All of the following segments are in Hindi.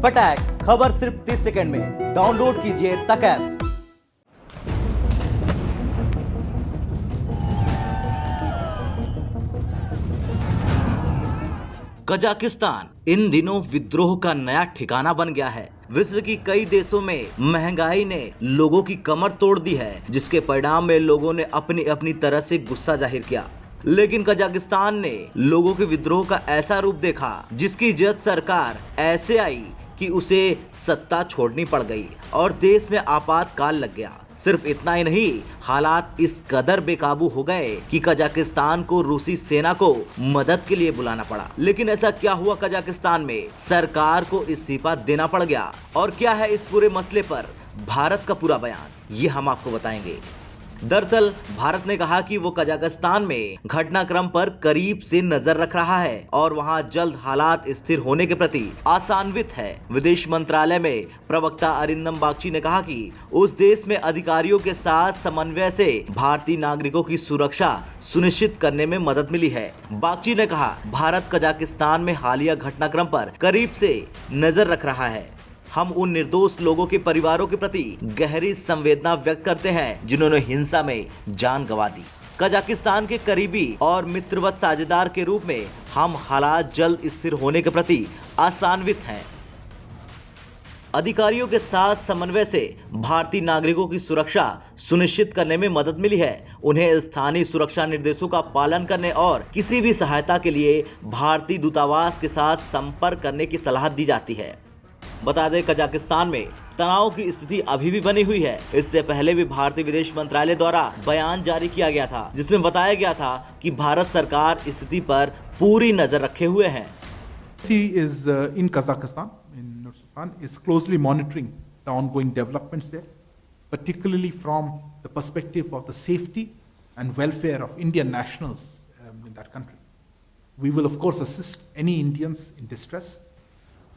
फटाक खबर सिर्फ 30 सेकंड में। डाउनलोड कीजिए तक ऐप। कजाकिस्तान इन दिनों विद्रोह का नया ठिकाना बन गया है। विश्व की कई देशों में महंगाई ने लोगों की कमर तोड़ दी है, जिसके परिणाम में लोगों ने अपनी अपनी तरह से गुस्सा जाहिर किया। लेकिन कजाकिस्तान ने लोगों के विद्रोह का ऐसा रूप देखा जिसकी जज सरकार ऐसे आई कि उसे सत्ता छोड़नी पड़ गई और देश में आपातकाल लग गया। सिर्फ इतना ही नहीं, हालात इस कदर बेकाबू हो गए कि कजाकिस्तान को रूसी सेना को मदद के लिए बुलाना पड़ा। लेकिन ऐसा क्या हुआ कजाकिस्तान में? सरकार को इस्तीफा देना पड़ गया। और क्या है इस पूरे मसले पर भारत का पूरा बयान, ये हम आपको बताएंगे। दरअसल भारत ने कहा कि वो कजाकिस्तान में घटनाक्रम पर करीब से नजर रख रहा है और वहां जल्द हालात स्थिर होने के प्रति आशान्वित है। विदेश मंत्रालय में प्रवक्ता अरिंदम बागची ने कहा कि उस देश में अधिकारियों के साथ समन्वय से भारतीय नागरिकों की सुरक्षा सुनिश्चित करने में मदद मिली है। बागची ने कहा, भारत कजाकिस्तान में हालिया घटनाक्रम पर करीब से नजर रख रहा है। हम उन निर्दोष लोगों के परिवारों के प्रति गहरी संवेदना व्यक्त करते हैं जिन्होंने हिंसा में जान गंवा दी। कजाकिस्तान के करीबी और मित्रवत साझेदार के रूप में हम हालात जल्द स्थिर होने के प्रति आशान्वित हैं। अधिकारियों के साथ समन्वय से भारतीय नागरिकों की सुरक्षा सुनिश्चित करने में मदद मिली है। उन्हें स्थानीय सुरक्षा निर्देशों का पालन करने और किसी भी सहायता के लिए भारतीय दूतावास के साथ संपर्क करने की सलाह दी जाती है। बता दें, कजाकिस्तान में तनाव की स्थिति अभी भी बनी हुई है। इससे पहले भी भारतीय विदेश मंत्रालय द्वारा बयान जारी किया गया था, जिसमें बताया गया था कि भारत सरकार स्थिति पर पूरी नजर रखे हुए है। In Kazakhstan, in Nur-Sultan, is closely monitoring the ongoing developments there, particularly from the perspective of the safety and welfare of Indian nationals in that country. We will of course assist any Indians in distress.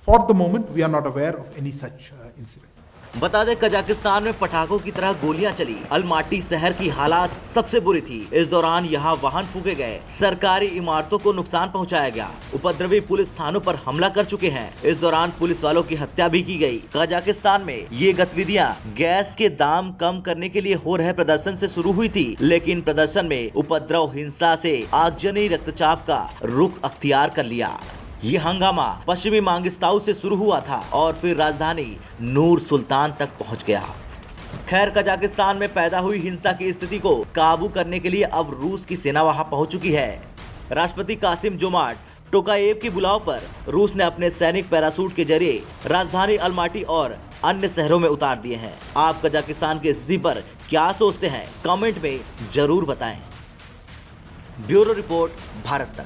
For the moment, we are not aware of any such incident. बता दें, कजाकिस्तान में पटाखों की तरह गोलियां चली। अलमाटी शहर की हालात सबसे बुरी थी। इस दौरान यहां वाहन फूके गए, सरकारी इमारतों को नुकसान पहुंचाया गया। उपद्रवी पुलिस थानों पर हमला कर चुके हैं। इस दौरान पुलिस वालों की हत्या भी की गई। कजाकिस्तान में ये गतिविधियां गैस के दाम कम करने के लिए हो रहे प्रदर्शन से शुरू हुई थी, लेकिन प्रदर्शन में उपद्रव हिंसा से आगजनी रक्तचाप का रुख अख्तियार कर लिया। ये हंगामा पश्चिमी मांगिस्ताऊ से शुरू हुआ था और फिर राजधानी नूर सुल्तान तक पहुंच गया। खैर, कजाकिस्तान में पैदा हुई हिंसा की स्थिति को काबू करने के लिए अब रूस की सेना वहां पहुंच चुकी है। राष्ट्रपति कासिम-जोमार्ट टोकायेव के बुलाव पर रूस ने अपने सैनिक पैराशूट के जरिए राजधानी अलमाटी और अन्य शहरों में उतार दिए हैं। आप कजाकिस्तान की स्थिति पर क्या सोचते हैं? कमेंट में जरूर बताएं। ब्यूरो रिपोर्ट, भारत तक।